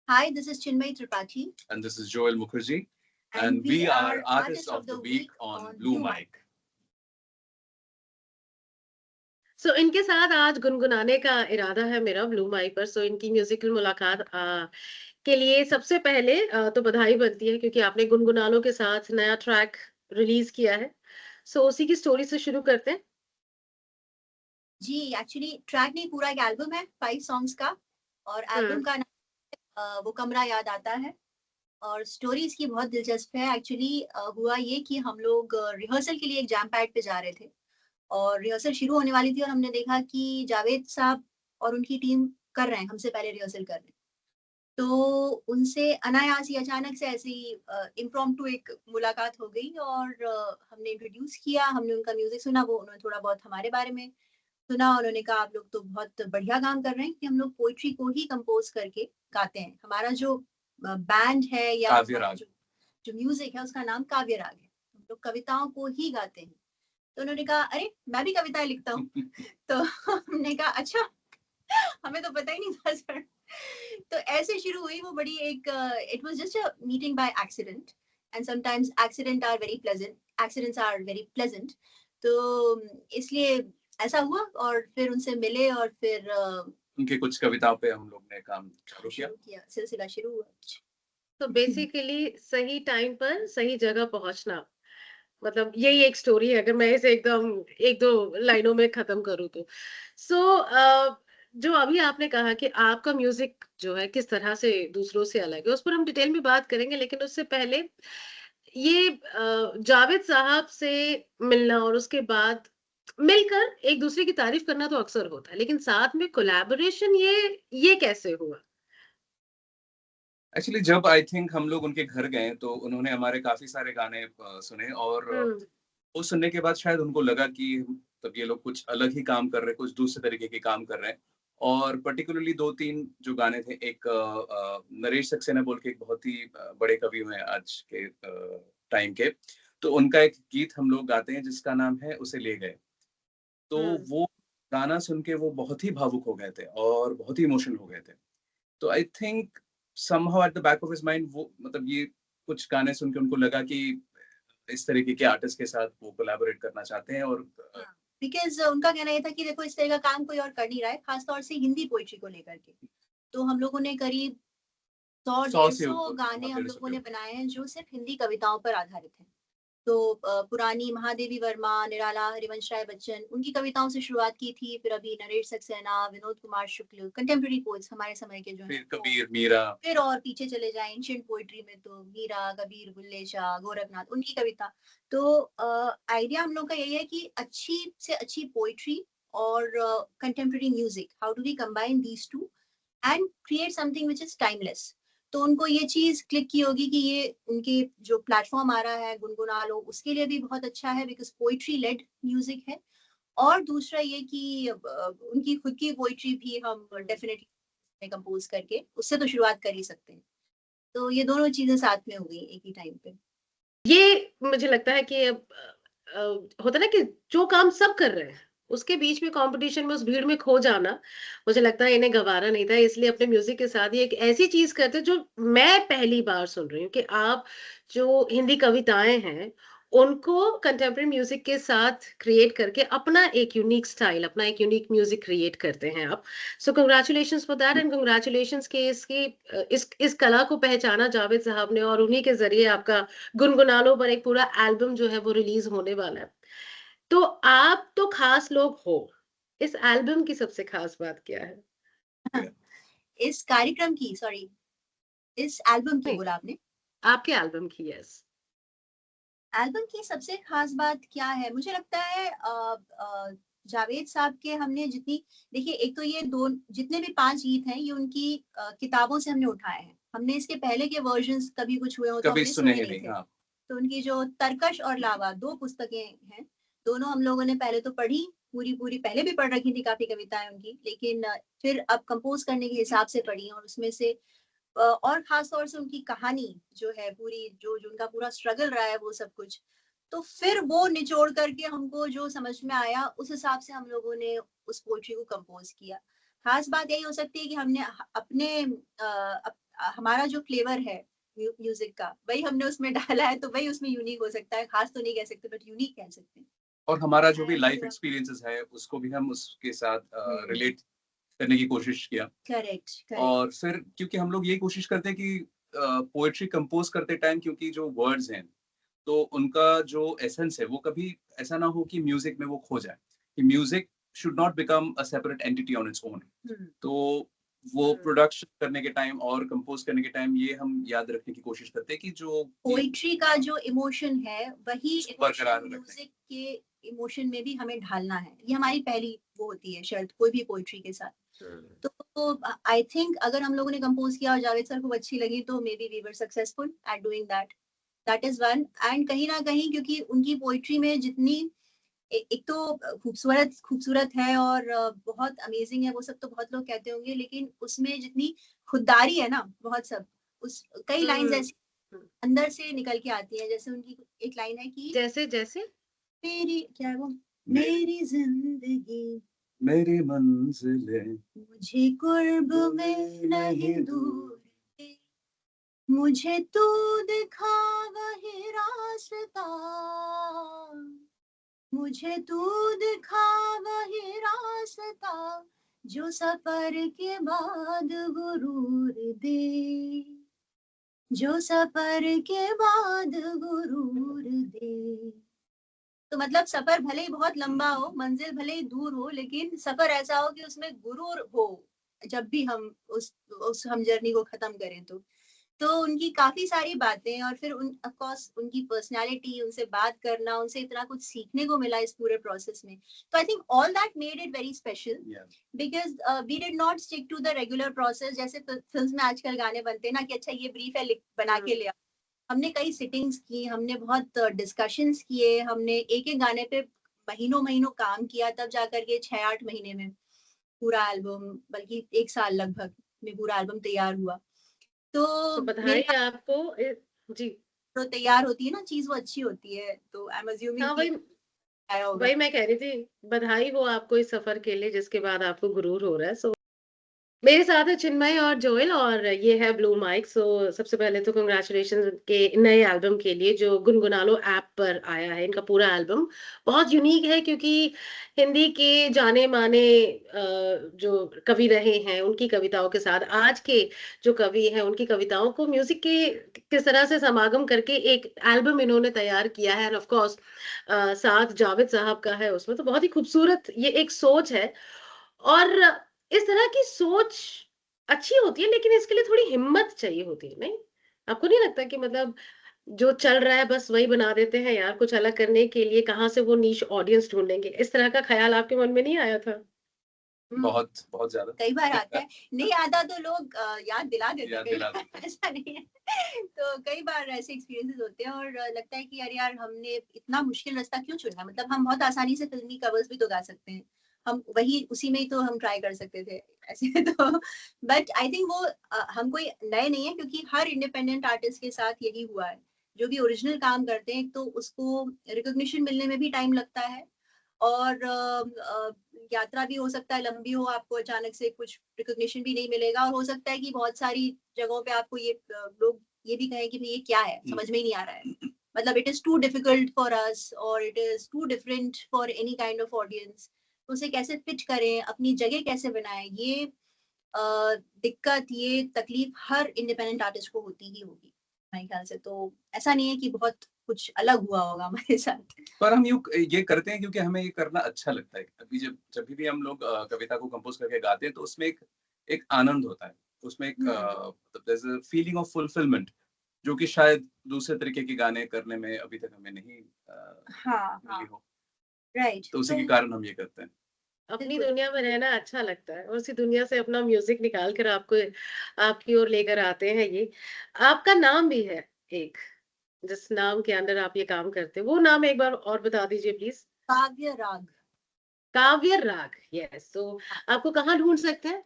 Hi, this is Chinmay Tripathi. And this is Joel Mukherjee. And we are Artists of the Week on Blue Mic. सो इनके साथ आज गुनगुनाने का इरादा है मेरा ब्लू माइक पर। सो इनकी म्यूजिकल मुलाकात के लिए सबसे पहले तो बधाई बनती है क्योंकि आपने गुनगुनानों के साथ नया ट्रैक रिलीज किया है। सो उसी की स्टोरी से शुरू करते हैं। जी, एक्चुअली ट्रैक नहीं, पूरा एक एल्बम है 5 सॉन्ग्स का, और एल्बम का नाम वो कमरा याद आता है। और स्टोरी इसकी बहुत दिलचस्प है। एक्चुअली हुआ ये कि हम लोग रिहर्सल के लिए एक जैम पैड पे जा रहे थे और रिहर्सल शुरू होने वाली थी और हमने देखा कि जावेद साहब और उनकी टीम कर रहे हैं, हमसे पहले रिहर्सल कर रहे हैं। तो उनसे अनायास ही अचानक से ऐसे ही इम्प्रॉम्प्टू एक मुलाकात हो गई और हमने इंट्रोड्यूस किया, हमने उनका म्यूजिक सुना, वो उन्होंने थोड़ा बहुत हमारे बारे में सुना। उन्होंने कहा आप लोग तो बहुत बढ़िया काम कर रहे हैं कि हम लोग पोइट्री को ही कंपोज करके गाते हैं। हमारा जो बैंड है या जो म्यूजिक है उसका नाम काव्य राग है, हम लोग कविताओं को ही गाते हैं। तो उन्होंने कहा अरे मैं भी कविताएं लिखता हूँ। तो हमने कहा अच्छा, हमें तो पता ही नहीं था सर। तो ऐसे शुरू हुई वो बड़ी एक it was just a meeting by accident, and sometimes accident are very pleasant, accidents are very pleasant. तो इसलिए ऐसा हुआ और फिर उनसे मिले और फिर उनके कुछ कविताओं पे हम लोग ने काम चालू किया, सिलसिला शुरू हुआ। तो बेसिकली सही टाइम पर सही जगह पहुंचना, मतलब यही एक स्टोरी है अगर मैं इसे एकदम एक दो लाइनों में खत्म करूँ तो। जो अभी आपने कहा कि आपका म्यूजिक जो है किस तरह से दूसरों से अलग है, उस पर हम डिटेल में बात करेंगे, लेकिन उससे पहले ये जावेद साहब से मिलना और उसके बाद मिलकर एक दूसरे की तारीफ करना तो अक्सर होता है, लेकिन साथ में कोलैबोरेशन ये कैसे हुआ? एक्चुअली जब आई थिंक हम लोग उनके घर गए तो उन्होंने हमारे काफी सारे गाने सुने और वो सुनने के बाद शायद उनको लगा कि तब ये लोग कुछ अलग ही काम कर रहे हैं, कुछ दूसरे तरीके के काम कर रहे हैं। और पर्टिकुलरली 2-3 जो गाने थे, एक नरेश सक्सेना बोल के एक बहुत ही बड़े कवि हुए हैं आज के टाइम के, तो उनका एक गीत हम लोग गाते हैं जिसका नाम है उसे ले गए। तो वो गाना सुन के वो बहुत ही भावुक हो गए थे और बहुत ही इमोशनल हो गए थे। तो I think somehow at the back of his mind वो मतलब ये कुछ गाने सुन के उनको लगा कि इस तरीके के आर्टिस्ट के साथ वो कोलैबोरेट करना चाहते हैं। और बिकॉज उनका कहना ये था कि देखो इस तरह का काम कोई और कर नहीं रहा है, खासतौर से हिंदी पोइट्री को लेकर के। तो हम लोगों ने करीब 100-150 गाने हम लोगों ने बनाए हैं जो सिर्फ हिंदी कविताओं पर आधारित हैं। तो पुरानी महादेवी वर्मा, निराला, हरिवंश राय बच्चन, उनकी कविताओं से शुरुआत की थी। फिर अभी नरेश सक्सेना, विनोद कुमार शुक्ल, कंटेम्प्रेरी पोएट्स हमारे समय के जो हैं, कबीर, मीरा, फिर और पीछे चले जाएं एंशिएंट पोइट्री में तो मीरा, कबीर, बुल्ले शाह, गोरखनाथ, उनकी कविता। तो आइडिया हम लोग का यही है कि अच्छी से अच्छी पोइट्री और contemporary music, how do we combine these two and create something which is timeless. तो उनको ये चीज क्लिक की होगी कि ये उनके जो प्लेटफॉर्म आ रहा है गुनगुना लो, उसके लिए भी बहुत अच्छा है बिकॉज पोइट्री लेड म्यूजिक है। और दूसरा ये कि उनकी खुद की पोइट्री भी हम डेफिनेटली कंपोज करके उससे तो शुरुआत कर ही सकते हैं। तो ये दोनों चीजें साथ में हो गई एक ही टाइम पे। ये मुझे लगता है कि होता ना कि जो काम सब कर रहे हैं उसके बीच में कंपटीशन में, उस भीड़ में खो जाना, मुझे लगता है इन्हें गवारा नहीं था। इसलिए अपने म्यूजिक के साथ ये एक ऐसी चीज करते जो मैं पहली बार सुन रही हूँ कि आप जो हिंदी कविताएं हैं उनको कंटेम्प्रेरी म्यूजिक के साथ क्रिएट करके अपना एक यूनिक स्टाइल, अपना एक यूनिक म्यूजिक क्रिएट करते हैं आप। सो congratulations for that and congratulations कि इस कला को पहचाना जावेद साहब ने और उन्हीं के जरिए आपका गुनगुनानों पर एक पूरा एल्बम जो है वो रिलीज होने वाला है। तो आप तो खास लोग हो, इस एल्बम की सबसे खास बात क्या है? इस कार्यक्रम की, सॉरी, इस एल्बम की बोला आपने? आपके एल्बम की, यस। एल्बम की सबसे खास बात क्या है? मुझे लगता है जावेद साहब के हमने जितनी, देखिए एक तो ये दो जितने भी 5 गीत हैं ये उनकी किताबों से हमने उठाए हैं। हमने इसके पहले के वर्जन्स कभी कुछ हुए हो तो हमने सुने नहीं थे। हाँ। तो उनकी जो तरकश और लावा 2 पुस्तकें हैं, दोनों हम लोगों ने पहले तो पढ़ी, पूरी पहले भी पढ़ रखी थी काफी कविताएं उनकी, लेकिन फिर अब कंपोज करने के हिसाब से पढ़ी और उसमें से और खास तौर से उनकी कहानी जो है पूरी, जो उनका पूरा स्ट्रगल रहा है वो सब कुछ, तो फिर वो निचोड़ करके हमको जो समझ में आया उस हिसाब से हम लोगों ने उस पोएट्री को कंपोज किया। खास बात यही हो सकती है कि हमने अपने हमारा जो फ्लेवर है म्यूजिक का वही हमने उसमें डाला है, तो वही उसमें यूनिक हो सकता है। खास तो नहीं कह सकते बट यूनिक कह सकते हैं। और हमारा जो भी And, लाइफ एक्सपीरियंसेस है उसको भी हम उसके साथ रिलेट करने की कोशिश किया। Correct correct. और फिर क्योंकि हम लोग यही कोशिश करते हैं कि पोएट्री कंपोज करते टाइम, क्योंकि जो वर्ड्स हैं तो उनका जो एसेंस है वो कभी ऐसा ना हो कि म्यूजिक में वो खो जाए, कि music should not become a separate entity on its own. तो वो प्रोडक्शन करने के टाइम और कंपोज करने के टाइम ये हम याद रखने की कोशिश करते हैं कि जो पोइट्री का जो इमोशन है वही बरकरार म्यूजिक के इमोशन में भी हमें ढालना है। ये हमारी पहली वो होती है शर्त कोई भी पोइट्री के साथ। तो आई थिंक अगर हम लोगों ने कंपोज किया और जावेद सर को अच्छी लगी तो maybe we were successful at doing that. That is one. And कहीं ना कहीं क्योंकि उनकी पोइट्री में जितनी एक तो खूबसूरत है और बहुत अमेजिंग है, वो सब तो बहुत लोग कहते होंगे, लेकिन उसमें जितनी खुददारी है ना बहुत सब उस कई लाइंस ऐसी अंदर से निकल के आती है। जैसे उनकी एक लाइन है कि जैसे जैसे मेरी क्या है वो, मेरी जिंदगी मेरी मंजिलें मुझे कुर्ब में नहीं दूर, मुझे तू दिखा वही रास्ता, मुझे तू दिखा वही रास्ता जो सफर के बाद गुरूर दे, जो सफर के बाद गुरूर दे। तो मतलब सफर भले ही बहुत लंबा हो, मंजिल भले ही दूर हो, लेकिन सफर ऐसा हो कि उसमें गुरूर हो जब भी हम उस हम जर्नी को खत्म करें। तो उनकी काफी सारी बातें और फिर ऑफ कोर्स उनकी पर्सनालिटी, उनसे बात करना, उनसे इतना कुछ सीखने को मिला इस पूरे प्रोसेस में। तो I think all that made it very special because we did not stick to the regular process. जैसे फिल्म में आजकल गाने बनते हैं ना कि अच्छा ये ब्रीफ है बना के ले, हमने कई सिटिंग्स की, हमने बहुत डिस्कशंस किए, हमने एक एक गाने पे महीनों महीनों काम किया, तब जाकर के 6-8 महीने में पूरा एल्बम, बल्कि 1 साल लगभग में पूरा एल्बम तैयार हुआ। तो बधाई आपको। जी, तो तैयार होती है ना चीज वो अच्छी होती है, तो आई एम अज्यूमिंग हाँ कि आया होगा। वही मैं कह रही थी, बधाई हो आपको इस सफर के लिए जिसके बाद आपको गुरूर हो रहा है। मेरे साथ है चिन्मय और जोएल और ये है ब्लू माइक। सबसे पहले तो कंग्रेचुलेशन के नए एल्बम के लिए जो गुनगुना लो ऐप पर आया है। इनका पूरा एल्बम बहुत यूनिक है क्योंकि हिंदी के जाने माने जो कवि रहे हैं उनकी कविताओं के साथ आज के जो कवि हैं उनकी कविताओं को म्यूजिक के किस तरह से समागम करके एक एल्बम इन्होंने तैयार किया है। एंड ऑफ कोर्स साथ जावेद साहब का है उसमें, तो बहुत ही खूबसूरत ये एक सोच है। और इस तरह की सोच अच्छी होती है लेकिन इसके लिए थोड़ी हिम्मत चाहिए होती है, नहीं? आपको नहीं लगता कि मतलब जो चल रहा है बस वही बना देते हैं यार, कुछ अलग करने के लिए कहाँ से वो नीश ऑडियंस ढूँढेंगे? इस तरह का ख़्याल आपके मन में नहीं आया था? बहुत बहुत ज्यादा कई बार आता है, नहीं आता तो लोग याद दिला देते हैं, ऐसा नहीं है। तो कई बार ऐसे एक्सपीरियंसेस होते हैं और लगता है कि यार हमने इतना मुश्किल रास्ता क्यों चुना। मतलब हम बहुत आसानी से फिल्मी कवर्स भी तो गा सकते हैं, हम वही उसी में ही तो हम ट्राई कर सकते थे ऐसे। तो बट आई थिंक वो हम कोई नए नहीं है, क्योंकि हर इंडिपेंडेंट आर्टिस्ट के साथ यही हुआ है। जो भी ओरिजिनल काम करते हैं तो उसको रिकॉग्निशन मिलने में भी टाइम लगता है, और यात्रा भी हो सकता है लंबी हो, आपको अचानक से कुछ रिकॉग्निशन भी नहीं मिलेगा, और हो सकता है कि बहुत सारी जगहों पे आपको ये लोग ये भी कहें कि भाई ये क्या है, समझ में ही नहीं आ रहा है। मतलब it is too difficult for us और it is too different for any kind of audience. तो उसे कैसे फिट करें, अपनी जगह कैसे बनाएं, ये दिक्कत, ये तकलीफ हर इंडिपेंडेंट आर्टिस्ट को होती ही होगी मेरे ख्याल से। तो ऐसा नहीं है कि बहुत कुछ अलग हुआ होगा हमारे साथ। पर हम ये करते हैं क्योंकि हमें ये करना अच्छा लगता है। अभी जब भी हम लोग कविता को कंपोज करके गाते हैं तो उसमें एक आनंद होता है, उसमें एक मतलब फीलिंग ऑफ फुलफिलमेंट जो कि शायद दूसरे तरीके के गाने करने में अभी तक हमें नहीं मिली हो। राइट, तो उसी के कारण हम ये करते हैं। अपनी दुनिया में रहना अच्छा लगता है और उसी दुनिया से अपना म्यूजिक निकाल कर आपको आपकी ओर लेकर आते हैं ये। आपका नाम भी है एक, जिस नाम के अंडर आप ये काम करते हैं, वो नाम एक बार और बता दीजिए प्लीज। काव्य राग। काव्य राग, यस। तो आपको कहाँ ढूंढ सकते हैं?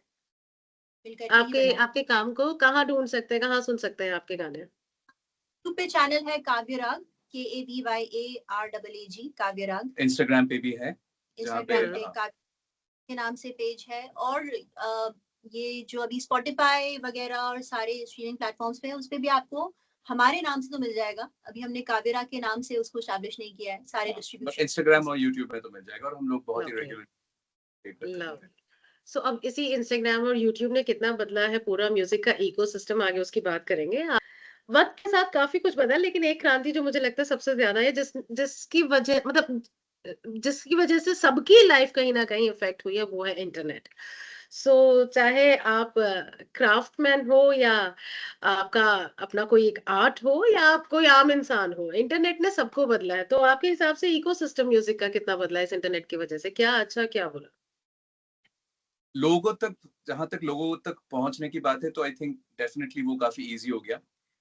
आपके आपके काम को कहाँ ढूंढ सकते हैं, कहाँ सुन सकते हैं आपके गाने? यूट्यूब पे चैनल है काव्य राग, KAVYARAAG काव्य राग। इंस्टाग्राम पे भी है, इंस्टाग्राम पे काव्य के नाम से पेज है, और ये जो अभी स्पॉटिफाई वगैरह और सारे स्ट्रीमिंग प्लेटफॉर्म्स पे है, उस पे भी आपको हमारे नाम से तो मिल जाएगा। अभी हमने कावेरा के नाम से उसको एस्टैब्लिश नहीं किया है, सारे डिस्ट्रीब्यूशन इंस्टाग्राम और यूट्यूब पे तो मिल जाएगा, और हम लोग बहुत ही ओके, रेगुलर करते लव। रहते हैं। सो अब इसी इंस्टाग्राम और यूट्यूब ने कितना बदला है पूरा म्यूजिक का इकोसिस्टम, आगे उसकी बात करेंगे। वक्त के साथ काफी कुछ बदला, लेकिन एक क्रांति जो मुझे लगता है सबसे ज्यादा है, जिसकी वजह मतलब जिसकी वजह से सबकी लाइफ कहीं ना कहीं इफेक्ट हुई है, वो है इंटरनेट। चाहे आप क्राफ्टमैन हो, या आपका अपना कोई एक आर्ट हो, या आप कोई आम इंसान हो, इंटरनेट ने सबको बदला है। तो आपके हिसाब से इकोसिस्टम म्यूजिक का कितना बदला है इस इंटरनेट की वजह से, क्या अच्छा क्या बुरा? लोगों तक, जहाँ तक लोगों तक पहुँचने की बात है, तो आई थिंक डेफिनिटली वो काफ़ी ईज़ी हो गया।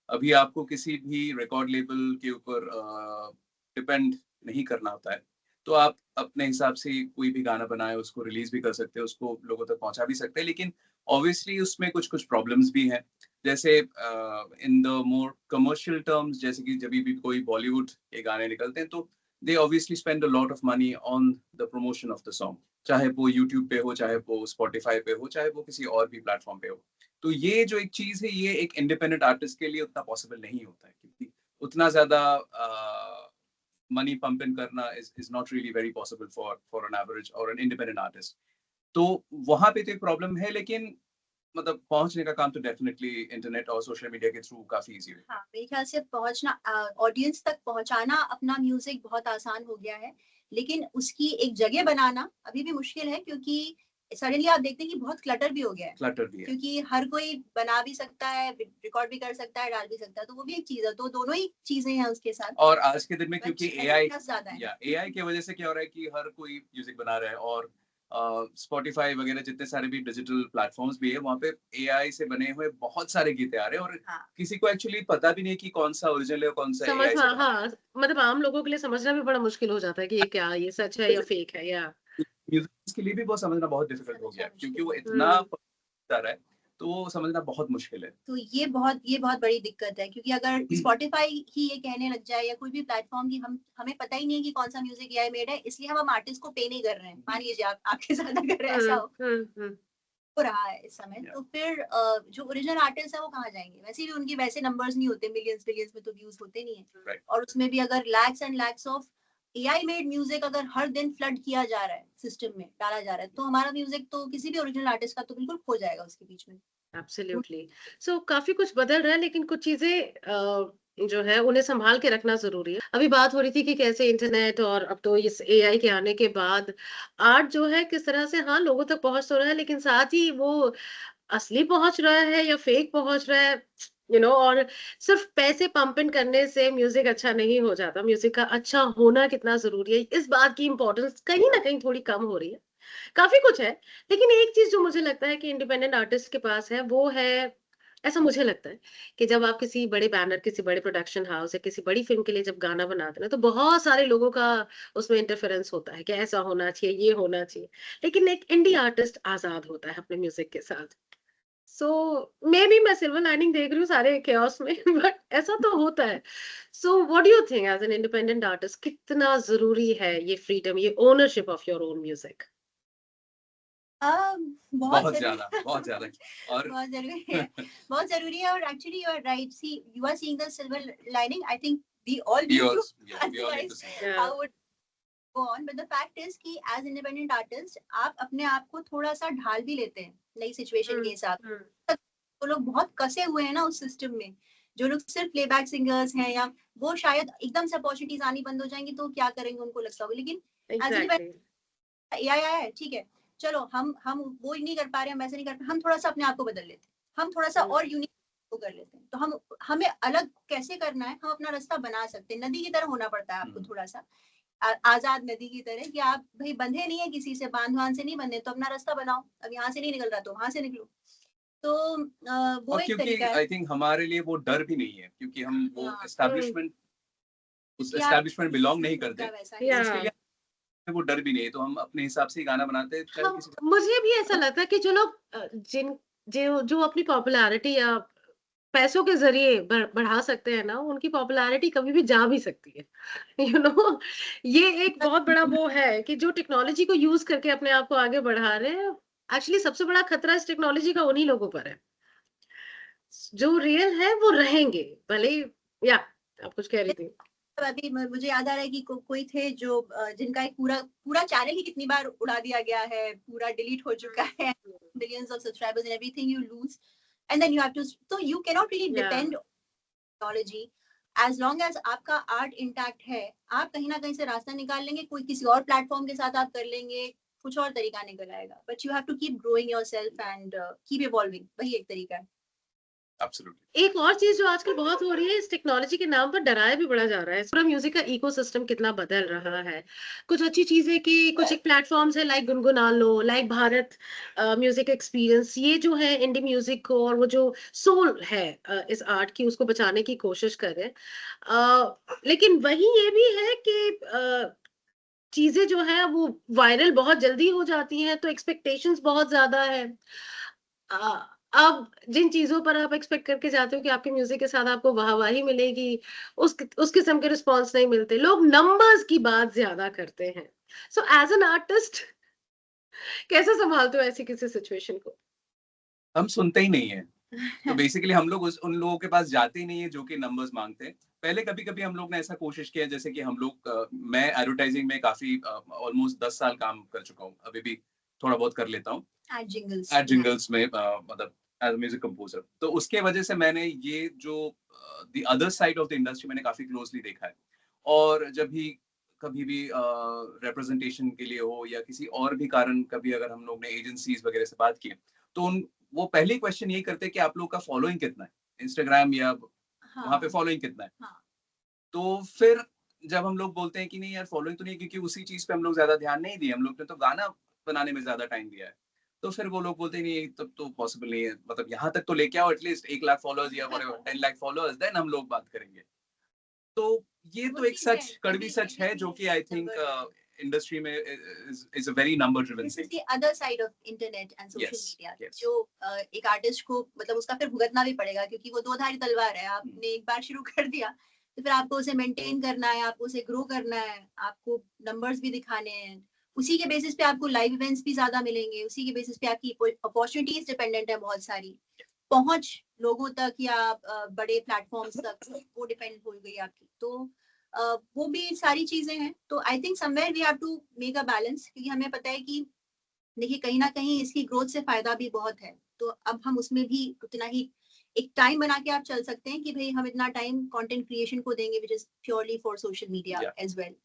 अभी आपको किसी भी रिकॉर्ड लेबल के ऊपर डिपेंड नहीं करना होता है। तो आप अपने हिसाब से कोई भी गाना बनाएँ, उसको रिलीज़ भी कर सकते हैं, उसको लोगों तक पहुँचा भी सकते हैं। लेकिन ऑब्वियसली उसमें कुछ-कुछ प्रॉब्लम्स भी हैं। जैसे in the more commercial terms, जैसे कि जभी भी कोई बॉलीवुड के गाने निकलते हैं, तो दे obviously spend a lot of money on the promotion of the song. चाहे वो यूट्यूब पे हो, चाहे वो स्पॉटिफाई पे हो, चाहे वो किसी और भी प्लेटफॉर्म पे हो। तो ये जो एक चीज़ है, ये एक इंडिपेंडेंट आर्टिस्ट के लिए उतना पॉसिबल नहीं होता है, क्योंकि उतना ज़्यादा मनी पंप इन करना is not really very possible for an average और एन इंडिपेंडेंट आर्टिस्ट। तो वहाँ पे तो एक प्रॉब्लम है, लेकिन मतलब पहुँचने का काम तो डेफिनिटली इंटरनेट और सोशल मीडिया के थ्रू काफ़ी ईज़ी है। हाँ, मेरे ख्याल से पहुँचना ऑडियंस तक पहुँचाना अपना म्यूज़िक बहुत आसान हो गया है, लेकिन उसकी एक जगह बनाना अभी भी मुश्किल है, क्योंकि सडनली आप देखते हैं कि बहुत क्लटर भी हो गया है। क्लटर भी है। क्योंकि हर कोई बना भी सकता है, रिकॉर्ड भी कर सकता है, डाल भी सकता है, तो वो भी एक चीज़ है। तो दोनों ही चीज़ें हैं उसके साथ। और आज के दिन में क्योंकि एआई ज़्यादा है। या एआई की वजह से क्या हो रहा है कि हर कोई म्यूजिक बना रहा है, और स्पॉटिफाई वगैरह जितने सारे भी डिजिटल प्लेटफॉर्म्स भी है, वहाँ पे एआई से बने हुए बहुत सारे गीत आ रहे हैं, और हाँ। किसी को एक्चुअली पता भी नहीं कि कौन सा ओरिजिनल है और कौन सा समझ, एआई से हाँ बना हाँ, मतलब आम लोगों के लिए समझना भी बड़ा मुश्किल हो जाता है कि ये क्या, ये सच है या है। फेक है, या म्यूजिक के लिए भी वो समझना बहुत डिफिकल्ट हो गया है, क्योंकि वो इतना हम्म जा रहा है, तो वो समझना बहुत मुश्किल है। तो ये बहुत बड़ी दिक्कत है, क्योंकि अगर स्पॉटिफाई ही ये कहने लग जाए या कोई भी प्लेटफॉर्म की हमें पता ही नहीं है कि कौन सा म्यूजिक एआई मेड है, इसलिए हम आर्टिस्ट को पे नहीं कर रहे हैं। मान लीजिए आपके साथ अगर ऐसा हो रहा है इस समय, तो फिर जो ओरिजिनल आर्टिस्ट है वो कहाँ जाएंगे? वैसे भी उनकी वैसे नंबर्स नहीं होते, मिलियंस बिलियंस में तो व्यूज होते नहीं है। Right. और उसमें भी अगर lakhs and lakhs of AI made music अगर हर दिन फ्लड किया जा रहा है, सिस्टम में डाला जा रहा है, तो हमारा म्यूजिक तो किसी भी ओरिजिनल आर्टिस्ट का तो बिल्कुल खो जाएगा उसके बीच में। एब्सोल्युटली। काफी कुछ बदल रहा है, लेकिन कुछ चीजें जो है उन्हें संभाल के रखना जरूरी है। अभी बात हो रही थी कि कैसे इंटरनेट और अब तो इस एआई के आने के बाद आर्ट जो है किस तरह से, हाँ, लोगों तक पहुंच तो रहा है, लेकिन साथ ही वो असली पहुंच रहा है या फेक पहुंच रहा है, और सिर्फ पैसे पंप इन करने से म्यूजिक अच्छा नहीं हो जाता। म्यूजिक का अच्छा होना कितना जरूरी है, इस बात की इंपॉर्टेंस कहीं ना कहीं थोड़ी कम हो रही है। काफ़ी कुछ है, लेकिन एक चीज़ जो मुझे लगता है कि इंडिपेंडेंट आर्टिस्ट के पास है, वो है, ऐसा मुझे लगता है कि जब आप किसी बड़े बैनर, किसी बड़े प्रोडक्शन हाउस या किसी बड़ी फ़िल्म के लिए जब गाना बनाते हैं ना, तो बहुत सारे लोगों का उसमें इंटरफेरेंस होता है कि ऐसा होना चाहिए, ये होना चाहिए। लेकिन एक इंडी आर्टिस्ट आज़ाद होता है अपने म्यूज़िक के साथ। सो मेबी मैं सिल्वर लाइनिंग देख रही हूँ सारे chaos में, बट ऐसा तो होता है। What do you think as an independent artist, कितना ज़रूरी है ये फ्रीडम, ये ownership of your own music? बहुत बहुत ज़रूरी ज्यादा, बहुत ज्यादा। और बहुत ज़रूरी है, बहुत ज़रूरी है। और actually you are right. See, you are seeing the silver lining. I think we all need to, we all need to otherwise see. या how would go on. But the fact is कि as independent artist आप अपने आप को थोड़ा-सा ढाल भी लेते हैं नई सिचुएशन हुँ, के हिसाब हुँ। से। वो लोग बहुत कसे हुए हैं ना उस सिस्टम में, जो लोग सिर्फ प्लेबैक सिंगर्स हैं, या वो शायद एकदम से अपॉर्चुनिटीज आनी बंद हो जाएंगी तो क्या करेंगे उनको लगता होगा। लेकिन एज एग्ज़ैक्टली। एआई आया है, ठीक है, चलो हम वो नहीं कर पा रहे हैं, वैसे नहीं कर पा, हम थोड़ा-सा अपने आप को बदल लेते हैं, हम थोड़ा-सा हुँ, और यूनिक वो कर लेते हैं। तो हमें अलग कैसे करना है, हम अपना रास्ता बना सकते हैं। नदी की तरह होना पड़ता है आपको थोड़ा-सा, आज़ाद नदी की तरह, कि आप भई बंधे नहीं है किसी से, बाँध-वाँध से नहीं बंधे, तो अपना रास्ता बनाओ। अब यहाँ से नहीं निकल रहा तो वहाँ से निकलो। तो वो और एक क्योंकि तरीका है। आई थिंक हमारे लिए वो डर भी नहीं है, क्योंकि हम वो हाँ, हुँ, एस्टैब्लिशमेंट उस क्योंकि आप एस्टैब्लिशमेंट बिलोंग नहीं करते, उनका वैसा ही तो या है। इसके लिए वो डर भी नहीं है, तो हम अपने हिसाब से ही गाना बनाते हैं, चाहे हाँ, किसी मुझे भी ऐसा लगता है कि जो लोग जो जो अपनी पॉपुलैरिटी या पैसों के ज़रिए बढ़ा सकते हैं ना, उनकी पॉपुलैरिटी कभी भी जा भी सकती है। यू नो ये एक बहुत बड़ा वो है कि जो टेक्नोलॉजी को यूज़ करके अपने आप को आगे बढ़ा रहे हैं, एक्चुअली सबसे बड़ा खतरा इस टेक्नोलॉजी का उन्हीं लोगों पर है। जो रियल है वो रहेंगे, भले ही या आप कुछ कह रही थी? अभी मुझे याद आ रहा है कि कोई थे जो जिनका एक पूरा पूरा चैनल ही कितनी बार उड़ा दिया गया है, पूरा डिलीट हो चुका है, millions of subscribers and everything you lose and then you have to, so you cannot really depend on technology as long as आपका आर्ट इंटैक्ट है। आप कहीं ना कहीं से रास्ता निकाल लेंगे, कोई किसी और प्लेटफॉर्म के साथ आप कर लेंगे, कुछ और तरीका निकल आएगा, but you have to keep growing yourself and keep evolving, वही एक तरीका है। एब्सोल्युटली। एक और चीज जो आजकल बहुत हो रही है, इस टेक्नोलॉजी के नाम पर डराया भी बड़ा जा रहा है। पूरा म्यूजिक का इकोसिस्टम कितना बदल रहा है। कुछ अच्छी चीजें कि कुछ एक प्लेटफॉर्म्स है लाइक गुनगुना लो, लाइक भारत म्यूजिक एक्सपीरियंस, ये जो है इंडी म्यूजिक को और वो जो सोल है इस आर्ट की, उसको बचाने की कोशिश कर रहे हैं। लेकिन वही ये भी है कि चीजें जो है वो वायरल बहुत जल्दी हो जाती हैं, तो एक्सपेक्टेशंस बहुत ज्यादा है। अब जिन चीजों पर आप एक्सपेक्ट करके जाते हो कि आपके म्यूजिक के साथ आपको वाहवाही मिलेगी, उस किस्म के रिस्पॉन्स नहीं मिलते, लोग नंबर्स की बात ज्यादा करते हैं। सो एज एन आर्टिस्ट कैसे संभालते हो ऐसी किसी सिचुएशन को? हम सुनते ही नहीं है, तो बेसिकली हम लोग उन लोगों के पास जाते ही नहीं है जो कि नंबर्स मांगते हैं। पहले कभी कभी हम लोग ने ऐसा कोशिश किया, जैसे कि हम लोग मैं एडवर्टाइजिंग में काफी ऑलमोस्ट 10 साल काम कर चुका हूँ, अभी भी थोड़ा बहुत कर लेता हूँ एड जिंगल्स में, मतलब एज म्यूजिक कंपोजर। तो उसके वजह से मैंने ये जो the other side of the industry मैंने काफी क्लोजली देखा है। और जब भी कभी भी रिप्रेजेंटेशन के लिए हो या किसी और भी कारण, कभी अगर हम लोग ने एजेंसीज वगैरह से बात की, तो वो पहले क्वेश्चन यही करते हैं कि आप लोग का फॉलोइंग कितना है इंस्टाग्राम या वहाँ पे फॉलोइंग कितना है। तो फिर जब हम लोग बोलते हैं कि नहीं यार फॉलोइंग तो नहीं, क्योंकि उसी चीज पे हम लोग ज्यादा ध्यान नहीं दिए, हम लोग ने तो गाना बनाने में ज्यादा टाइम दिया है। तो फिर वो लोग बोलते हैं नहीं तब तो पॉसिबल नहीं है, मतलब यहाँ तक तो लेके आओ एटलीस्ट 1 लाख फॉलोअर्स या 10 लाख फॉलोअर्स, देन हम लोग बात करेंगे। तो ये तो एक सच, कड़वी सच है जो कि आई थिंक इंडस्ट्री में is a very number driven thing. This is the other side of internet and social media, जो एक आर्टिस्ट को मतलब उसका फिर भुगतना भी पड़ेगा, क्योंकि वो दो धारी तलवार है। आपने एक बार शुरू कर दिया तो फिर आपको उसे मेंटेन करना है, आपको उसे ग्रो करना है, आपको नंबर्स भी दिखाने हैं। उसी के बेसिस पे आपको लाइव इवेंट्स भी ज्यादा मिलेंगे, उसी के बेसिस पे आपकी अपॉर्चुनिटीज डिपेंडेंट है बहुत सारी, पहुंच लोगों तक या बड़े प्लेटफॉर्म्स तक वो डिपेंड हो गई आपकी। तो वो भी सारी चीजें हैं। तो I think somewhere we have to make a balance, क्योंकि हमें पता है कि देखिए कहीं ना कहीं इसकी ग्रोथ से फायदा भी बहुत है। तो अब हम उसमें भी उतना ही एक टाइम बना के आप चल सकते हैं कि भाई हम इतना टाइम कंटेंट क्रिएशन को देंगे which is purely for social media as well.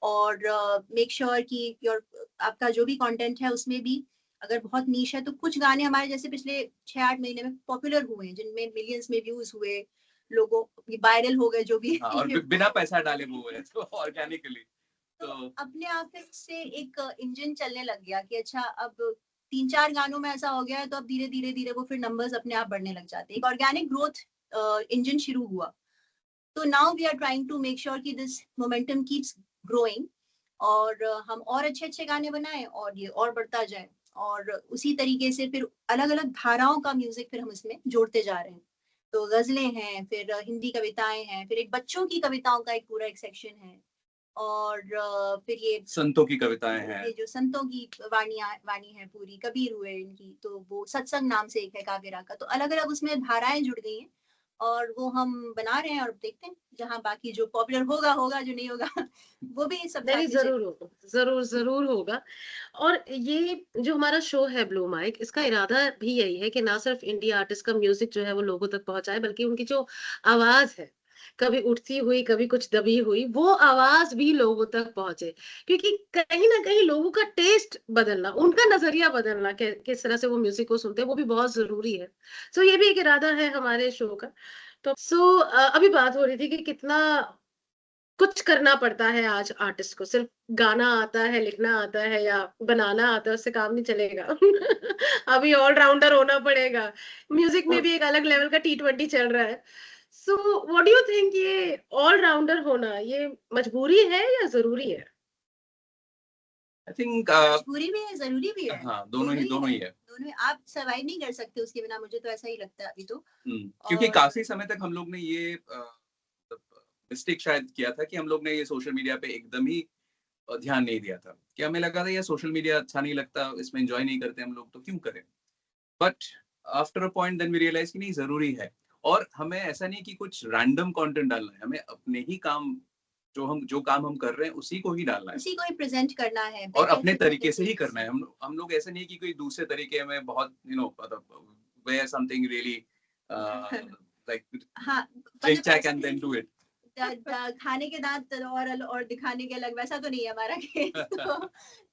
और मेक श्योर कि योर आपका जो भी कंटेंट है उसमें भी अगर बहुत नीश है, तो कुछ गाने हमारे जैसे पिछले 6-8 महीने में पॉपुलर हुए हैं, जिनमें मिलियंस में व्यूज हुए, लोगों वायरल हो गए जो भी। हाँ, और बिना पैसा डाले वो हुए तो ऑर्गेनिकली। तो अपने आप से एक इंजन चलने लग गया कि अच्छा अब 3-4 गानों में ऐसा हो गया है, तो अब धीरे धीरे धीरे वो फिर नंबर्स अपने आप बढ़ने लग जाते हैं। एक ऑर्गेनिक ग्रोथ इंजन शुरू हुआ। तो now we are trying to make sure कि दिस मोमेंटम कीप्स ग्रोइंग, और हम और अच्छे अच्छे गाने बनाएं और ये और बढ़ता जाए। और उसी तरीके से फिर अलग अलग धाराओं का म्यूजिक फिर हम इसमें जोड़ते जा रहे हैं। तो गजलें हैं, फिर हिंदी कविताएं हैं, फिर एक बच्चों की कविताओं का एक पूरा एक सेक्शन है, और फिर ये संतों की कविताएं हैं, ये जो संतों की वाणी है पूरी, कबीर हुए इनकी, तो वो सत्संग नाम से एक है कावेरा का। तो अलग अलग उसमें धाराएं जुड़ गई हैं और वो हम बना रहे हैं, और देखते हैं जहाँ बाकी जो पॉपुलर होगा होगा, जो नहीं होगा वो भी सब नहीं, साथ में जरूर होगा, जरूर होगा। और ये जो हमारा शो है ब्लू माइक, इसका इरादा भी यही है कि ना सिर्फ इंडी आर्टिस्ट का म्यूजिक जो है वो लोगों तक पहुंचाए, बल्कि उनकी जो आवाज है, कभी उठती हुई कभी कुछ दबी हुई, वो आवाज भी लोगों तक पहुंचे। क्योंकि कहीं ना कहीं लोगों का टेस्ट बदलना, उनका नजरिया बदलना, किस तरह से वो म्यूजिक को सुनते हैं, वो भी बहुत जरूरी है। सो ये भी एक इरादा है हमारे शो का। तो अभी बात हो रही थी कि कितना कुछ करना पड़ता है आज आर्टिस्ट को। सिर्फ गाना आता है, लिखना आता है या बनाना आता है, उससे काम नहीं चलेगा। अभी ऑलराउंडर होना पड़ेगा। म्यूजिक में भी एक अलग लेवल का T20 चल रहा है। So what do you think, ये ऑलराउंडर होना ये मजबूरी है या जरूरी है? आई थिंक मजबूरी भी है, जरूरी भी है। हाँ, दोनों ही है। दोनों आप सर्वाइव नहीं कर सकते उसके बिना, मुझे तो ऐसा ही लगता है अभी तो। क्योंकि काफी समय तक हम लोग ने ये मिस्टेक शायद किया था कि हम लोग ने ये सोशल मीडिया पे एकदम ही ध्यान नहीं दिया था कि हमें लगा था यार सोशल मीडिया अच्छा नहीं लगता, इसमें एंजॉय नहीं करते हम लोग, तो क्यों करें। But after a point then we realise कि नहीं जरूरी है, और हमें ऐसा नहीं कि कुछ रैंडम कंटेंट डालना है, हमें अपने ही काम, जो काम हम कर रहे हैं उसी को ही डालना है, उसी को ही प्रेजेंट करना है और बेटर अपने तरीके से ही तरीके करना है। से। हम लोग ऐसे नहीं कि कोई दूसरे तरीके में बहुत मतलब वेयर समथिंग रियली लाइक हाँ, चिक मतलब चैक ऐसा एंड देन नहीं डू कि इट। खाने के दांत और दिखाने के अलग, वैसा तो नहीं है हमारा केस।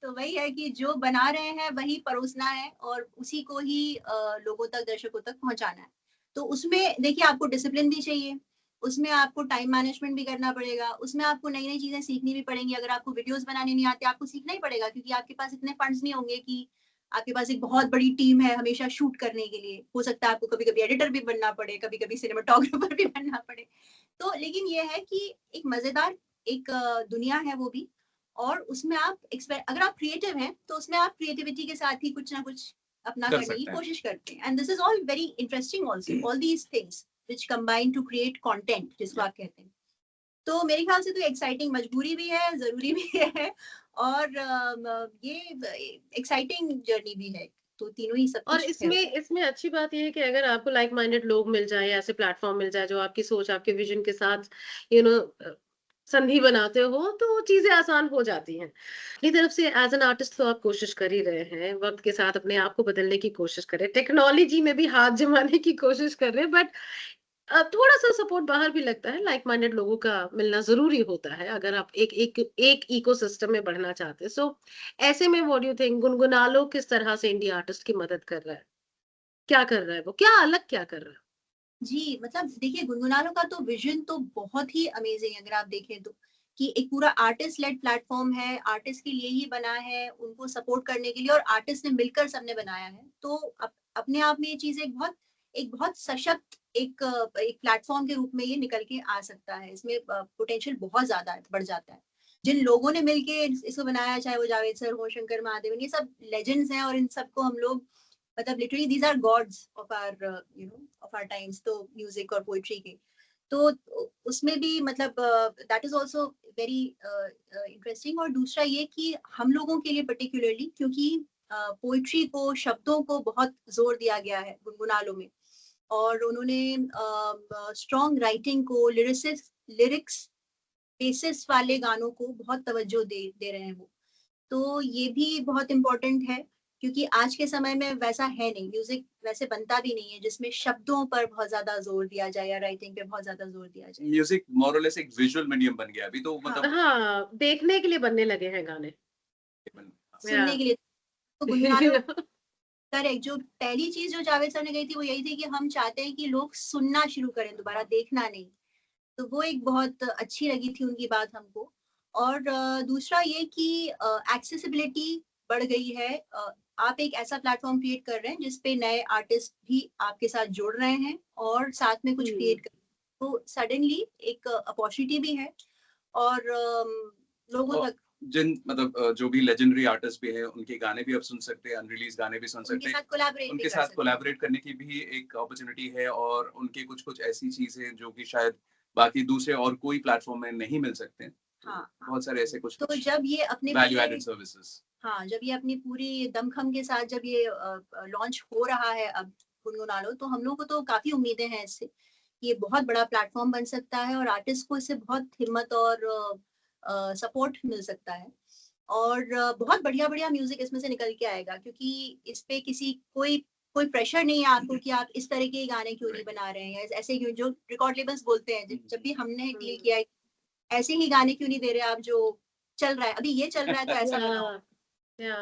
तो वही है कि जो बना रहे हैं वही परोसना है और उसी को ही लोगों तक, दर्शकों तक पहुंचाना है। तो उसमें देखिए आपको डिसिप्लिन भी चाहिए, उसमें आपको टाइम मैनेजमेंट भी करना पड़ेगा, उसमें आपको नई नई चीजें सीखनी भी पड़ेंगी। अगर आपको वीडियोस बनाने नहीं आते, आपको सीखना ही पड़ेगा, क्योंकि आपके पास इतने फंड्स नहीं होंगे कि आपके पास एक बहुत बड़ी टीम है हमेशा शूट करने के लिए। हो सकता है आपको कभी कभी एडिटर भी बनना पड़े, कभी कभी सिनेमाटोग्राफर भी बनना पड़े। तो लेकिन ये है कि एक मजेदार एक दुनिया है वो भी, और उसमें आप अगर आप क्रिएटिव हैं तो उसमें आप क्रिएटिविटी के साथ ही कुछ ना कुछ अपना कर करने की सकते हैं। कोशिश करते हैं। And this is all very interesting also, all these things which combine to create content, जिसको आप कहते हैं। तो मेरे ख्याल से तो एक्साइटिंग मजबूरी भी है, जरूरी भी है, और ये एक्साइटिंग जर्नी भी है। तो तीनों ही, सब और कुछ है इसमें उसमें। इसमें अच्छी बात ये है कि अगर आपको लाइक माइंडेड लोग मिल जाए, ऐसे प्लेटफॉर्म मिल जाए जो आपकी सोच, आपके विजन के साथ यू नो संधि बनाते हो, तो चीजें आसान हो जाती हैं। अपनी तरफ से एज एन आर्टिस्ट तो आप कोशिश कर ही रहे हैं, वक्त के साथ अपने आप को बदलने की कोशिश करें, टेक्नोलॉजी में भी हाथ जमाने की कोशिश कर रहे हैं, बट थोड़ा-सा सपोर्ट बाहर भी लगता है, लाइक माइंडेड लोगों का मिलना ज़रूरी होता है, अगर आप एक इकोसिस्टम में बढ़ना चाहते हैं। सो ऐसे में व्हाट डू यू थिंक, गुनगुना लो किस तरह से इंडी आर्टिस्ट की मदद कर रहा है? क्या कर रहा है वो? क्या अलग क्या कर रहा है? जी, मतलब देखिए गुनगुनालो का तो विज़न तो बहुत ही अमेज़िंग है, अगर आप देखें तो, कि एक पूरा आर्टिस्ट लेड प्लेटफ़ॉर्म है, आर्टिस्ट के लिए ही बना है, उनको सपोर्ट करने के लिए, और आर्टिस्ट ने मिलकर सबने बनाया है। तो अपने आप में ये चीज़ एक बहुत सशक्त एक प्लेटफ़ॉर्म के रूप में ये निकल के आ सकता है। इसमें पोटेंशियल बहुत ज़्यादा है, बढ़ जाता है। जिन लोगों ने मिलके इसको बनाया, चाहे वो जावेद सर हो, शंकर महादेवन, ये सब लेजेंड्स हैं, और इन सबको हम लोग, मतलब literally these are gods of our of our times, तो म्यूजिक और पोइट्री के। तो उसमें भी मतलब that is also very interesting. और दूसरा ये कि हम लोगों के लिए पर्टिकुलरली, क्योंकि पोइट्री को, शब्दों को बहुत जोर दिया गया है गुनगुनालो में, और उन्होंने स्ट्रॉन्ग राइटिंग को, लिरिक्स बेसिस वाले गानों को बहुत तवज्जो दे रहे हैं वो। तो ये भी बहुत इम्पोर्टेंट है, क्योंकि आज के समय में वैसा है नहीं, म्यूजिक वैसे बनता भी नहीं है जिसमें शब्दों पर बहुत ज्यादा जोर दिया जाए या राइटिंग पे बहुत ज्यादा जोर दिया जाए। म्यूजिक मोर और लेस एक विजुअल मीडियम बन गया अभी तो, हाँ, मतलब हाँ, देखने के लिए बनने लगे हैं गाने। या सुनने के लिए। तो गुनगुनालो, करेक्ट, जो पहली चीज जो जावेद सर ने कही थी वो यही थी कि हम चाहते हैं कि लोग सुनना शुरू करें, दोबारा देखना नहीं। तो वो एक बहुत अच्छी लगी थी उनकी बात हमको। और दूसरा ये कि एक्सेसिबिलिटी बढ़ गई है। आप एक ऐसा प्लेटफॉर्म क्रिएट कर रहे हैं जिसपे नए आर्टिस्ट भी आपके साथ जुड़ रहे हैं और साथ में कुछ हुँ। क्रिएट कर, तो सडनली एक अपॉर्चुनिटी भी है, और लोगों और तक जिन मतलब जो भी लेजेंडरी आर्टिस्ट भी हैं उनके गाने भी आप सुन सकते हैं, अनरिलीज गाने भी सुन उनके सकते हैं। साथ कोलैबोरेट भी उनके कर साथ सकते हैं। कोलैबोरेट करने की भी एक अपॉर्चुनिटी है, और उनके कुछ-कुछ ऐसी चीज़ें जो कि शायद बाकी दूसरे और कोई प्लेटफ़ॉर्म में नहीं मिल सकते हैं। हाँ, तो हाँ। बहुत सारे ऐसे तो कुछ-कुछ जब ये अपने वैल्यू पूरे, एडेड सर्विसेज़। हाँ, जब ये अपनी पूरी दमखम के साथ जब ये लॉन्च हो रहा है अब गुनगुनालो, तो हम लोग को तो काफ़ी उम्मीदें हैं इससे। ये बहुत बड़ा प्लेटफ़ॉर्म बन सकता है और आर्टिस्ट को इससे बहुत हिम्मत और सपोर्ट मिल सकता है। और बहुत बढ़िया-बढ़िया म्यूज़िक इसमें से निकल के आएगा, क्योंकि इस पे किसी कोई कोई प्रेशर नहीं है आपको कि आप इस तरह के गाने क्यों नहीं राइट। बना रहे हैं, या ऐसे क्यों, जो रिकॉर्ड लेबल्स बोलते हैं, ज जब भी हमने डील हुँ। किया है, ऐसे ही गाने क्यों नहीं दे रहे आप जो चल रहा है, अभी ये चल रहा है तो ऐसा बनाओ। या या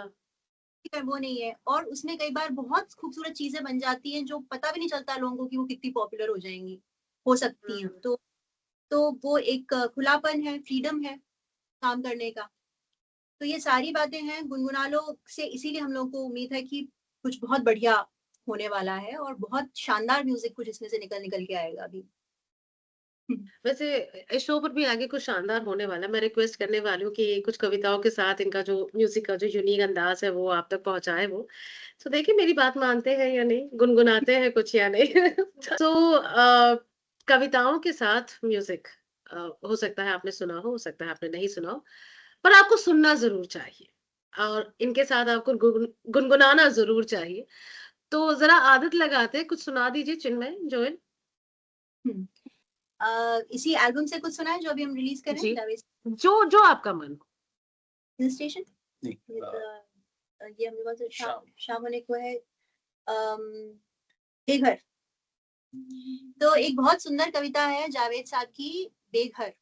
है, वो नहीं है। और उसमें कई बार बहुत खूबसूरत चीजें बन जाती हैं जो पता भी नहीं चलता लोगों को कि वो कितनी पॉपुलर हो जाएंगी, हो सकती हैं। हुँ। तो वो एक खुलापन है, फ्रीडम है काम करने का। तो ये सारी बातें हैं गुनगुनालो से, इसीलिए हम लोग को उम्मीद है कि कुछ बहुत बढ़िया होने वाला है, और बहुत शानदार म्यूजिक कुछ इसमें से निकल निकल के आएगा अभी। वैसे इस शो पर भी आगे कुछ शानदार होने वाला है। मैं रिक्वेस्ट करने वाली हूँ कि कुछ कविताओं के साथ इनका जो म्यूज़िक का जो यूनिक अंदाज़ है वो आप तक पहुँचाएँ वो। तो देखिए मेरी बात मानते हैं या नहीं, गुनगुनाते हैं कुछ या नहीं। तो कविताओं के साथ म्यूज़िक हो सकता है आपने सुना हो सकता है आपने नहीं सुना हो। पर आपको सुनना जरूर चाहिए और इनके साथ आपको गुनगुनाना जरूर चाहिए। तो जरा आदत लगाते हैं, कुछ सुना दीजिए चिन्मय, जोएल। हम्म, इसी एल्बम से कुछ सुना है जो अभी हम रिलीज करें, जी, जावेद? जो जो आपका मन हो। हिल स्टेशन, नहीं, ये हमने बहुत शाम शाम। शाम होने को है। बेघर, तो एक बहुत सुंदर कविता है जावेद साहब की, बेघर।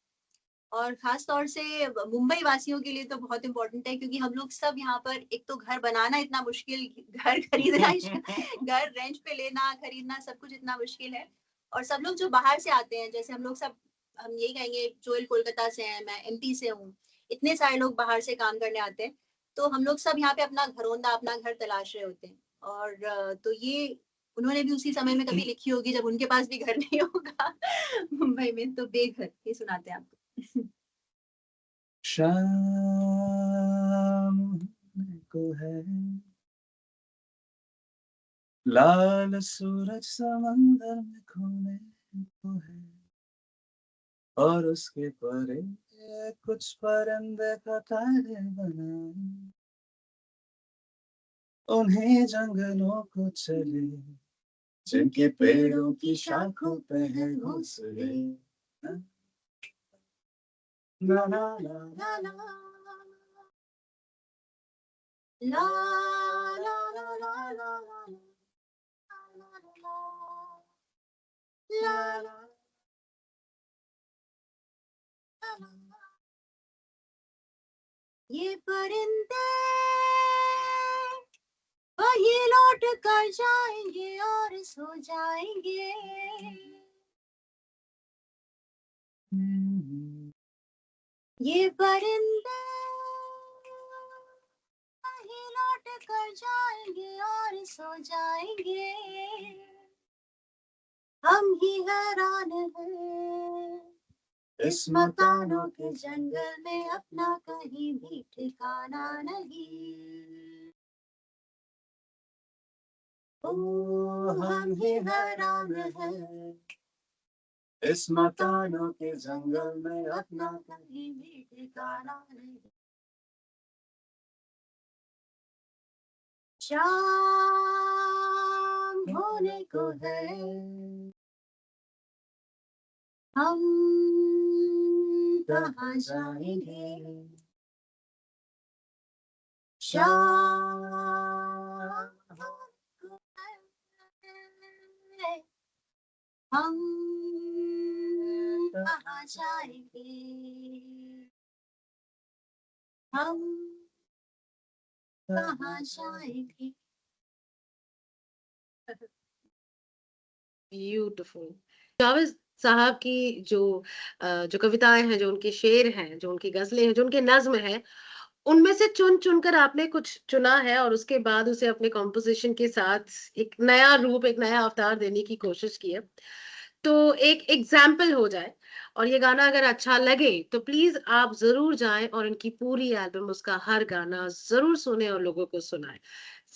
और खास तौर से मुंबई वासियों के लिए तो बहुत इम्पोर्टेंट है, क्योंकि हम लोग सब यहाँ पर, एक तो घर बनाना इतना मुश्किल, घर खरीदना घर रेंट पे लेना, खरीदना, सब कुछ इतना मुश्किल है। और सब लोग जो बाहर से आते हैं, जैसे हम लोग सब, हम यही कहेंगे, जोएल कोलकाता से हैं, मैं एमपी से हूँ, इतने सारे लोग बाहर से काम करने आते हैं, तो हम लोग सब यहाँ पे अपना घरोंदा, अपना घर तलाश रहे होते हैं। और तो ये उन्होंने भी उसी समय में कभी लिखी होगी जब उनके पास भी घर नहीं होगा मुंबई में। तो बेघर ये सुनाते हैं आपको। शाम होने को है, लाल सूरज समंदर में खोने को है, और उसके परे कुछ परिंदे कतारें बनाए, उन्हें जंगलों को चले जिनके पेड़ों की शाखों पे है घोंसले। ला ला ला ला ला ला ला ला ला ला ला ला। ये परिंदे वही लौट कर जाएंगे और सो जाएंगे। ये परिंदे वही लौट कर जाएंगे और सो जाएंगे। हम ही हैरान हैं इस मकानों के जंगल में, अपना कहीं भी ठिकाना नहीं। ओ हम ही हैरान हैं इस मकानों के जंगल में, अपना कहीं भी ठिकाना नहीं। शाम होने को है, हम कहाँ जाएंगे। शाम होने को है, हम कहाँ जाएंगे। हम कहाँ जाएंगे। ब्यूटीफुल। जावेद साहब की जो कविताएं हैं, जो उनके शेर हैं, जो उनकी गजलें हैं, जो उनके नज्म हैं, उनमें से चुन चुनकर आपने कुछ चुना है और उसके बाद उसे अपने कॉम्पोजिशन के साथ एक नया रूप, एक नया अवतार देने की कोशिश की है। तो एक एग्जाम्पल हो जाए और ये गाना अगर अच्छा लगे तो प्लीज आप जरूर जाएं और इनकी पूरी एल्बम, उसका हर गाना जरूर सुने और लोगों को सुनाएं।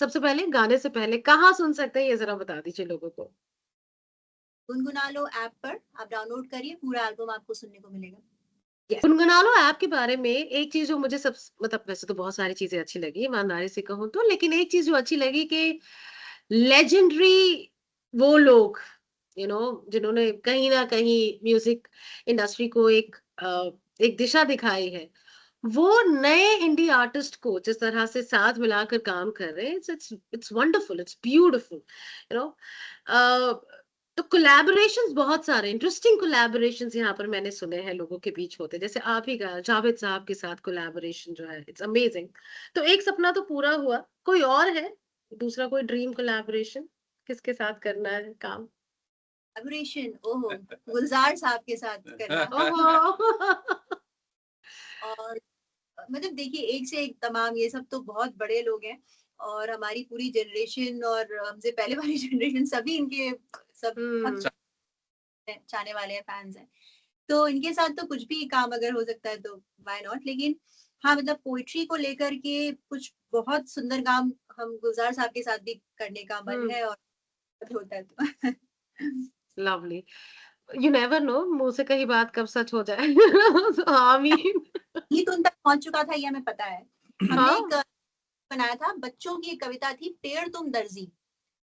सबसे पहले, गाने से पहले कहाँ सुन सकते हैं ये जरा बता दीजिए लोगों को। गुनगुना लो ऐप पर आप डाउनलोड करिए, पूरा एल्बम आपको सुनने को मिलेगा। गुनगुना लो ऐप के बारे में एक चीज जो मुझे सब, मतलब वैसे तो बहुत सारी चीजें अच्छी लगी ईमानदारी से कहूँ तो, लेकिन एक चीज जो अच्छी लगी कि लेजेंडरी वो लोग, जिन्होंने कहीं ना कहीं म्यूजिक इंडस्ट्री को एक दिशा दिखाई है, वो नए इंडी आर्टिस्ट को जिस तरह से साथ मिलाकर काम कर रहे हैं, it's wonderful, it's beautiful, you know. तो कोलैबोरेशंस, बहुत सारे इंटरेस्टिंग कोलैबोरेशंस यहाँ पर मैंने सुने हैं लोगों के बीच होते, जैसे आप ही का जावेद साहब के साथ कोलैबोरेशन जो है, इट्स अमेजिंग। तो एक सपना तो पूरा हुआ, कोई और है दूसरा, कोई ड्रीम कोलैबोरेशन, किसके साथ करना है काम? कोलैबोरेशन, ओहो, गुलजार साहब के साथ करना। ओहो और मतलब देखिए, एक से एक तमाम, ये सब तो बहुत बड़े लोग हैं, और हमारी पूरी जनरेशन और हमसे पहले वाली जनरेशन सभी इनके सब बहुत अच्छा। चाहने वाले हैं, फैंस हैं। तो इनके साथ तो कुछ भी काम अगर हो सकता है तो व्हाई नॉट। लेकिन हाँ, मतलब पोइट्री को लेकर के कुछ बहुत सुंदर काम हम गुलजार साहब के साथ भी करने का मन है, और होता है तो लवली। यू नेवर नो, मुंह से कही बात कब सच हो जाए। आमीन। गीत उन तक पहुंच चुका था ये हमें पता है। हमने हाँ एक बनाया था, बच्चों की एक कविता थी, पेड़ तुम दर्जी,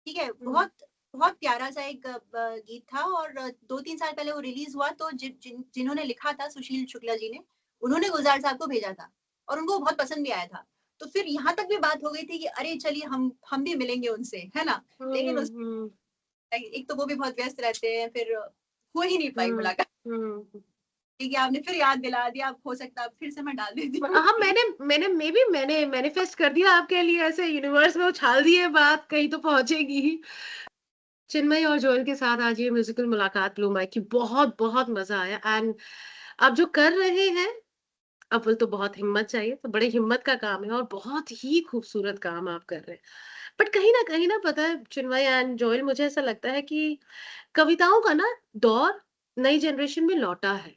ठीक है, बहुत बहुत प्यारा सा एक गीत था। और 2-3 साल पहले वो रिलीज हुआ, तो जिन्होंने लिखा था, सुशील शुक्ला जी ने, उन्होंने गुलजार साहब को भेजा था और उनको बहुत पसंद भी आया था। तो फिर यहाँ तक भी बात हो गई थी कि अरे चलिए हम भी मिलेंगे उनसे, है ना। लेकिन उस एक तो वो भी बहुत व्यस्त रहते हैं, फिर हो ही नहीं पाई मुलाकात। ठीक है, आपने फिर याद दिला दिया, अब हो सकता है फिर से मैं डाल देती हूँ। हाँ मैंने मैनिफेस्ट कर दिया आपके लिए, ऐसे यूनिवर्स में उछाल दिए बात, कहीं तो पहुंचेगी ही। चिन्मय और जोएल के साथ आज ये म्यूजिकल मुलाकात ब्लू माइक की बहुत बहुत मजा आया। एंड आप जो कर रहे हैं, अव्वल तो बहुत हिम्मत चाहिए, तो बड़े हिम्मत का काम है और बहुत ही खूबसूरत काम आप कर रहे हैं। बट कहीं ना पता है चिन्मय एंड जोएल, मुझे ऐसा लगता है कि कविताओं का ना दौर नई जनरेशन में लौटा है।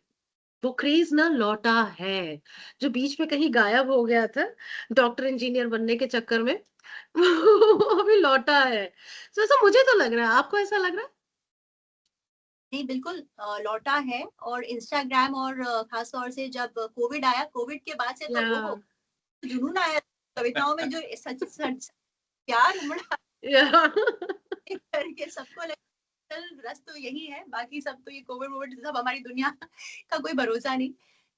वो क्रेज ना लौटा है, जो बीच में कहीं गायब हो गया था डॉक्टर इंजीनियर बनने के चक्कर में। वो अभी लौटा है। तो ऐसा मुझे तो लग रहा है, आपको ऐसा लग रहा नहीं, बिल्कुल लौटा है। और इंस्टाग्राम और खास तौर से जब कोविड आया, कोविड के बाद से है? तो ओहो, जुनून आया कविताओं में, जो सच सच प्यार उमड़ा या करके सबको लगा चल रस तो यही है, बाकी सब तो ये कोविड वोविड सब हमारी दुनिया का कोई भरोसा नहीं।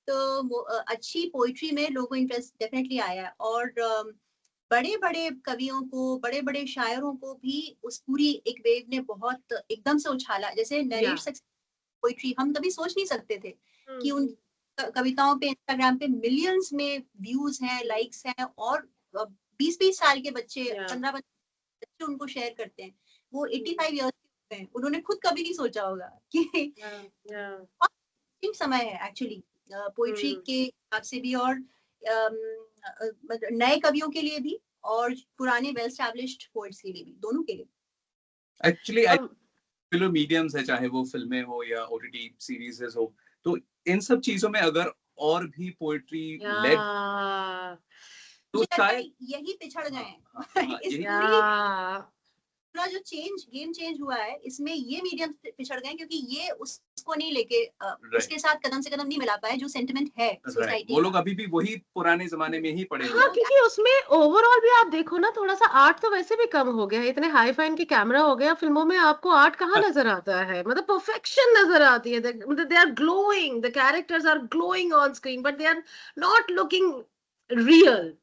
तो अच्छी पोइट्री में लोगों को इंटरेस्ट डेफिनेटली आया। और बड़े बड़े कवियों को, बड़े बड़े शायरों को भी उस पूरी एक वेव ने बहुत एकदम से उछाला। जैसे या नरेश सक्सेना पोइट्री हम कभी सोच नहीं सकते थे कि उन हम्म, कविताओं पे इंस्टाग्राम पे मिलियंस में व्यूज हैं, लाइक्स हैं, और 20-20 साल के बच्चे, या 15 बच्चे उनको शेयर करते हैं। वो हम्म, 85 ईयर्स के हैं, उन्होंने खुद कभी नहीं सोचा होगा कि या या बहुत कठिन समय है एक्चुअली पोइट्री हम्म, के हिसाब से भी, और मतलब नए कवियों के लिए भी, और पुराने वेल एस्टैब्लिश्ड पोइट्स के लिए भी, दोनों के लिए। एक्चुअली और फिल्म मीडियम्स है, चाहे वो फिल्में हो या ओटीटी सीरीजेस हो, तो इन सब चीजों में अगर और भी पोएट्री या लेड तो मुझे लगता है शायद यही पिछड़ गए हाँ, हाँ, हैं। हाँ, इस यही पूरी या पूरा जो गेम चेंज हुआ है, इसमें ये मीडियम पिछड़ गए, क्योंकि ये उसको नहीं लेके राइट उसके साथ कदम से कदम नहीं मिला पाए, जो सेंटिमेंट है राइट, सोसाइटी वो का। लोग अभी भी वही पुराने जमाने में ही पड़े हुए हाँ, हैं। क्योंकि उसमें ओवरऑल भी आप देखो ना, थोड़ा सा आर्ट तो वैसे भी कम हो गया है, इतने हाई फाइन के कैमरा हो गया फिल्मों में, आपको आर्ट कहाँ हाँ, नजर आता है? मतलब परफेक्शन नजर आती है, मतलब they are glowing, the characters are glowing on screen, but they are not looking real,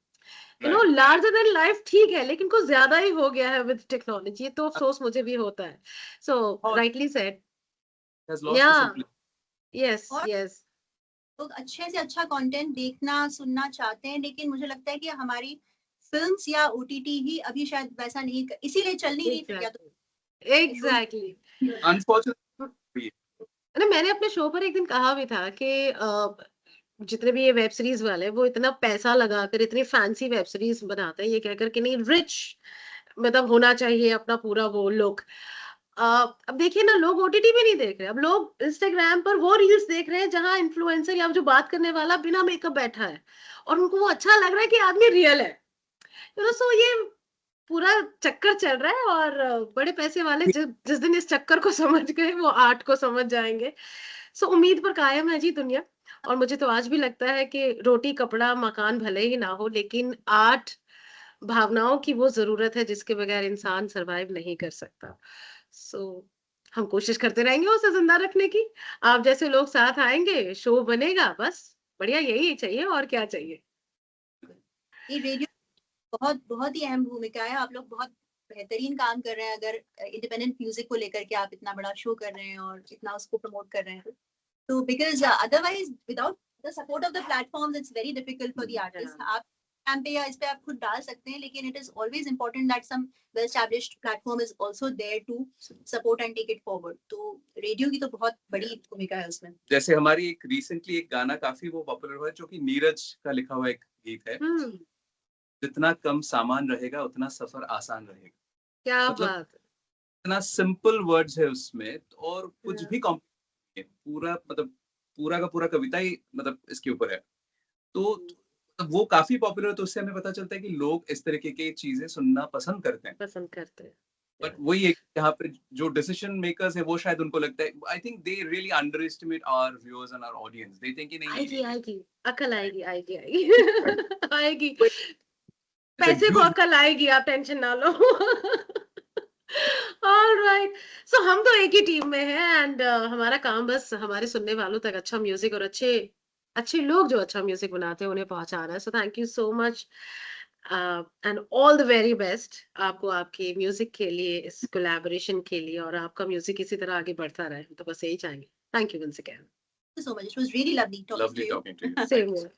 right larger than life. ठीक है, लेकिन कुछ ज्यादा ही हो गया है विद टेक्नोलॉजी, तो अफसोस मुझे भी होता है। सो बहुत राइटली सेड। हैज लॉस्ट या द सिंपलिसिटी। यस और यस लोग अच्छे से अच्छा कंटेंट देखना सुनना चाहते हैं, लेकिन मुझे लगता है कि हमारी फिल्म्स या ओटीटी ही अभी शायद वैसा नहीं इसीलिए चल नहीं रही, फिर या तो एग्जैक्टली एग्जैक्टली। अनफॉर्चुनेटली अरे मैंने अपने शो पर एक दिन कहा भी था कि जितने भी ये वेब सीरीज वाले हैं, वो इतना पैसा लगाकर इतनी फैंसी वेब सीरीज बनाते हैं, ये कहकर कि नहीं रिच, मतलब होना चाहिए अपना पूरा वो लुक। अब देखिए ना, लोग ओटीटी भी नहीं देख रहे, अब लोग इंस्टाग्राम पर वो रील्स देख रहे हैं जहां इन्फ्लुएंसर या जो बात करने वाला बिना मेकअप बैठा है, और उनको वो अच्छा लग रहा है कि आदमी रियल है। सो ये पूरा चक्कर चल रहा है, और बड़े पैसे वाले जिस दिन इस चक्कर को समझ गए, वो आर्ट को समझ जाएंगे। सो उम्मीद पर कायम है जी दुनिया। और मुझे तो आज भी लगता है कि रोटी कपड़ा मकान भले ही ना हो, लेकिन आर्ट, भावनाओं की वो जरूरत है जिसके बगैर इंसान सरवाइव नहीं कर सकता। सो हम कोशिश करते रहेंगे उसे जिंदा रखने की। आप जैसे लोग साथ आएंगे, शो बनेगा, बस बढ़िया, यही चाहिए, और क्या चाहिए। ये रेडियो बहुत बहुत ही अहम भूमिका है। आप लोग बहुत बेहतरीन काम कर रहे हैं, अगर इंडिपेंडेंट म्यूजिक को लेकर के आप इतना बड़ा शो कर रहे हैं और इतना उसको प्रमोट कर रहे हैं, तो because otherwise without the support of the platforms it's very difficult for the artist. आप कैम पे या इस पे आप खुद डाल सकते हैं, लेकिन it is always important that some well established platform is also there to support and take it forward. तो रेडियो की तो बहुत बड़ी भूमिका है उसमें। जैसे हमारी एक रिसेंटली एक गाना काफी वो पॉपुलर हुआ है, जो कि नीरज का लिखा हुआ एक गीत है, हम्म। जितना कम सामान रहेगा उतना सफर आसान रहेगा। क्या मतलब बात इतना सिंपल वर्ड्स है उसमें, और कुछ है। भी कॉम्प्लिकेट पूरा मतलब पूरा का पूरा कविता ही मतलब इसके ऊपर है। तो मतलब वो काफी पॉपुलर, तो उससे हमें पता चलता है कि लोग इस तरीके की चीजें सुनना पसंद करते हैं। पसंद करते हैं। बट वही है यहाँ पे जो डिसीजन मेकर्स है वो शायद उनको लगता है, I think they really underestimate our viewers and our audience, they think कि नहीं आएगी आएगी, अकल आएगी आएगी आएगी It's a पैसे को huge अकल आएगी, आप टेंशन ना लो। ऑलराइट, सो हम तो एक ही टीम में हैं एंड हमारा काम बस हमारे सुनने वालों तक अच्छा म्यूजिक और अच्छे अच्छे लोग जो अच्छा म्यूजिक बनाते हैं उन्हें पहुंचाना है। So thank you so much and all the very best आपको, आपके म्यूजिक के लिए, इस कोलैबोरेशन के लिए, और आपका म्यूजिक इसी तरह आगे बढ़ता रहे, तो बस यही चाहेंगे। Thank you once again. so much. It was really lovely talking to you. lovely talking to you. Same here.